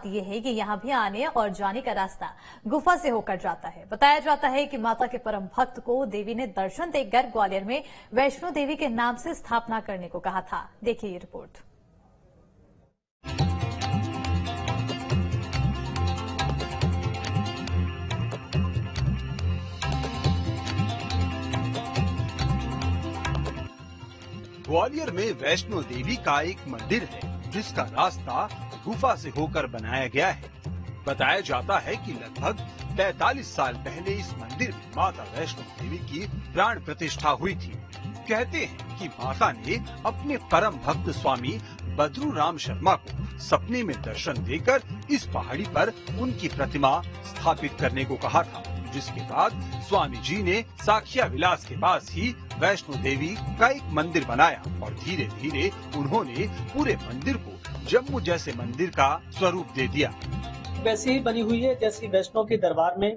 बात यह है कि यहाँ भी आने और जाने का रास्ता गुफा से होकर जाता है। बताया जाता है कि माता के परम भक्त को देवी ने दर्शन देकर ग्वालियर में वैष्णो देवी के नाम से स्थापना करने को कहा था। देखिए ये रिपोर्ट। ग्वालियर में वैष्णो देवी का एक मंदिर है जिसका रास्ता गुफा से होकर बनाया गया है। बताया जाता है कि लगभग 43 साल पहले इस मंदिर में माता वैष्णो देवी की प्राण प्रतिष्ठा हुई थी। कहते हैं कि माता ने अपने परम भक्त स्वामी बद्रू राम शर्मा को सपने में दर्शन देकर इस पहाड़ी पर उनकी प्रतिमा स्थापित करने को कहा था, जिसके बाद स्वामी जी ने साखिया विलास के पास ही वैष्णो देवी का एक मंदिर बनाया और धीरे धीरे उन्होंने पूरे मंदिर को जम्मू जैसे मंदिर का स्वरूप दे दिया। वैसे ही बनी हुई है जैसे वैष्णो के दरबार में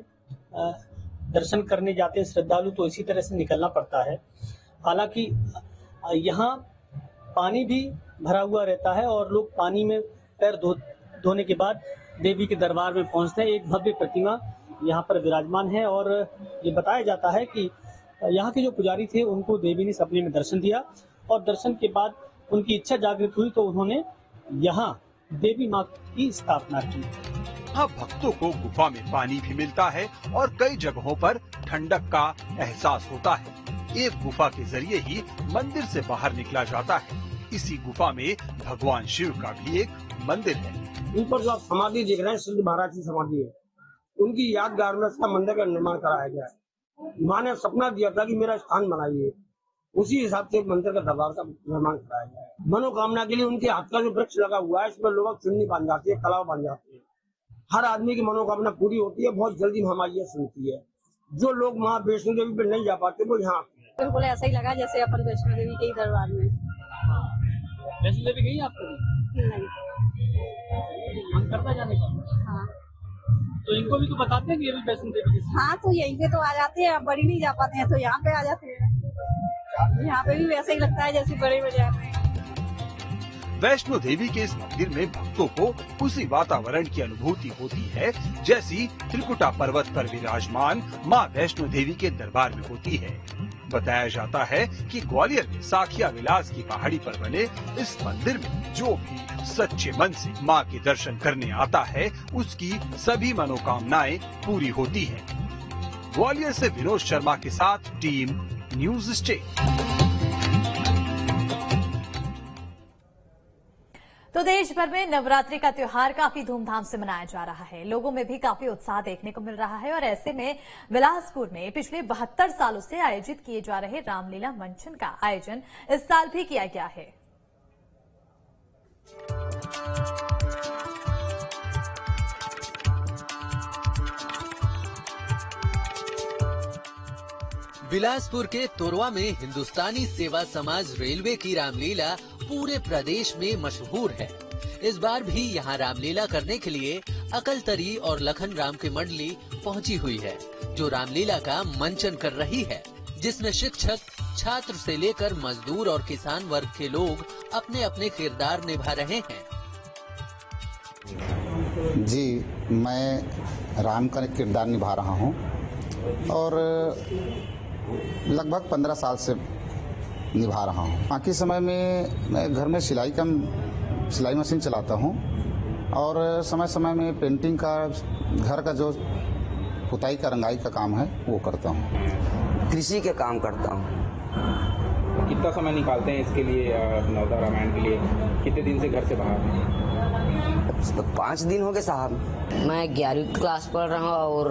दर्शन करने जाते हैं श्रद्धालु, तो इसी तरह से निकलना पड़ता है। हालांकि यहाँ पानी भी भरा हुआ रहता है और लोग पानी में पैर धोने के बाद देवी के दरबार में पहुँचते हैं। एक भव्य प्रतिमा यहाँ पर विराजमान है और ये बताया जाता है कि यहाँ के जो पुजारी थे उनको देवी ने सपने में दर्शन दिया और दर्शन के बाद उनकी इच्छा जागृत हुई तो उन्होंने यहाँ देवी माँ की स्थापना की। यहाँ भक्तों को गुफा में पानी भी मिलता है और कई जगहों पर ठंडक का एहसास होता है। एक गुफा के जरिए ही मंदिर से बाहर निकला जाता है। इसी गुफा में भगवान शिव का भी एक मंदिर है। इन पर जो आप समाधि देख रहे हैं सिद्ध महाराज की समाधि है, उनकी यादगार में इसका मंदिर का निर्माण कराया गया है। माँ ने सपना दिया था कि मेरा स्थान बनाइए, उसी हिसाब से मंदिर का दरबार का निर्माण कराया गया है। मनोकामना के लिए उनके हाथ का जो वृक्ष लगा हुआ है, इसमें लोग चुन्नी बांध जाती है, कलाव बांध जाती है। हर आदमी की मनोकामना पूरी होती है। बहुत जल्दी हमारी सुनती है। जो लोग वहाँ वैष्णो देवी पे नहीं जा पाते वो यहाँ आते हैं। बिल्कुल ऐसा ही लगा जैसे अपन वैष्णो देवी के ही दरबार में। वैष्णो देवी गई आपको? नहीं। मन करता जाने का? हाँ। तो इनको भी तो बताते हैं कि ये भी वैष्णो देवी की। हाँ, तो यहीं पे तो आ जाते हैं। अब बड़ी नहीं जा पाते हैं तो यहाँ पे आ जाते हैं। यहाँ पे भी वैसे ही लगता है जैसे बड़े बाजार में। वैष्णो देवी के इस मंदिर में भक्तों को उसी वातावरण की अनुभूति होती है जैसी त्रिकुटा पर्वत पर विराजमान मां वैष्णो देवी के दरबार में होती है। बताया जाता है कि ग्वालियर में साखिया विलास की पहाड़ी पर बने इस मंदिर में जो भी सच्चे मन से मां के दर्शन करने आता है उसकी सभी मनोकामनाएं पूरी होती है। ग्वालियर से विनोद शर्मा के साथ टीम न्यूज स्टेट। तो देश भर में नवरात्रि का त्योहार काफी धूमधाम से मनाया जा रहा है। लोगों में भी काफी उत्साह देखने को मिल रहा है और ऐसे में बिलासपुर में पिछले 72 सालों से आयोजित किए जा रहे रामलीला मंचन का आयोजन इस साल भी किया गया है। बिलासपुर के तोरवा में हिंदुस्तानी सेवा समाज रेलवे की रामलीला पूरे प्रदेश में मशहूर है। इस बार भी यहाँ रामलीला करने के लिए अकलतरी और लखन राम की मंडली पहुँची हुई है, जो रामलीला का मंचन कर रही है, जिसमें शिक्षक, छात्र से लेकर मजदूर और किसान वर्ग के लोग अपने अपने किरदार निभा रहे हैं। जी, मैं राम का किरदार निभा रहा हूँ और लगभग 15 साल से निभा रहा हूँ। बाकी समय में मैं घर में सिलाई मशीन चलाता हूँ और समय समय में पेंटिंग का, घर का जो पुताई का, रंगाई का काम है वो करता हूँ। कृषि के काम करता हूँ। कितना समय निकालते हैं इसके लिए, नवदा रामायण के लिए? कितने दिन से घर से बाहर हैं? 5 दिन हो गए साहब। मैं 11वीं क्लास पढ़ रहा हूँ और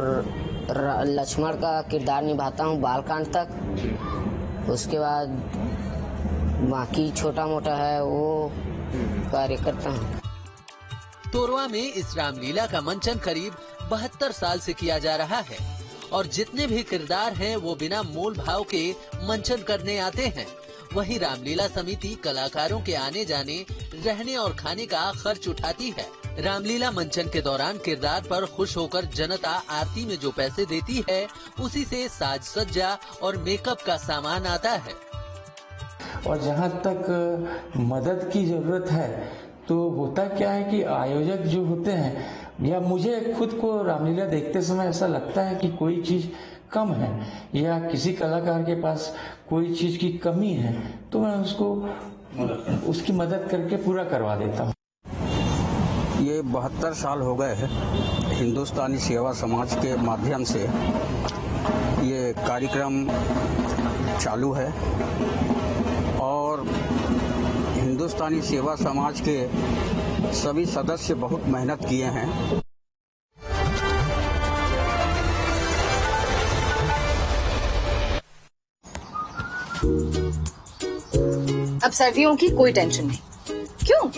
लक्ष्मण का किरदार निभाता हूँ बालकांड तक। उसके बाद बाकी छोटा मोटा है वो कार्य करता हूँ। तोरवा में इस रामलीला का मंचन करीब 72 साल से किया जा रहा है और जितने भी किरदार हैं वो बिना मोल भाव के मंचन करने आते हैं। वहीं रामलीला समिति कलाकारों के आने जाने, रहने और खाने का खर्च उठाती है। रामलीला मंचन के दौरान किरदार पर खुश होकर जनता आरती में जो पैसे देती है उसी से साज सज्जा और मेकअप का सामान आता है। और जहाँ तक मदद की जरूरत है तो होता क्या है कि आयोजक जो होते हैं या मुझे खुद को रामलीला देखते समय ऐसा लगता है कि कोई चीज कम है या किसी कलाकार के पास कोई चीज की कमी है तो मैं उसको उसकी मदद करके पूरा करवा देता हूँ। ये 72 साल हो गए हैं हिंदुस्तानी सेवा समाज के माध्यम से ये कार्यक्रम चालू है और हिंदुस्तानी सेवा समाज के सभी सदस्य बहुत मेहनत किए हैं। अब सर्दियों की कोई टेंशन नहीं। क्यों?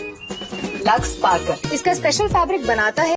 लक्स स्पार्कल इसका स्पेशल फैब्रिक बनाता है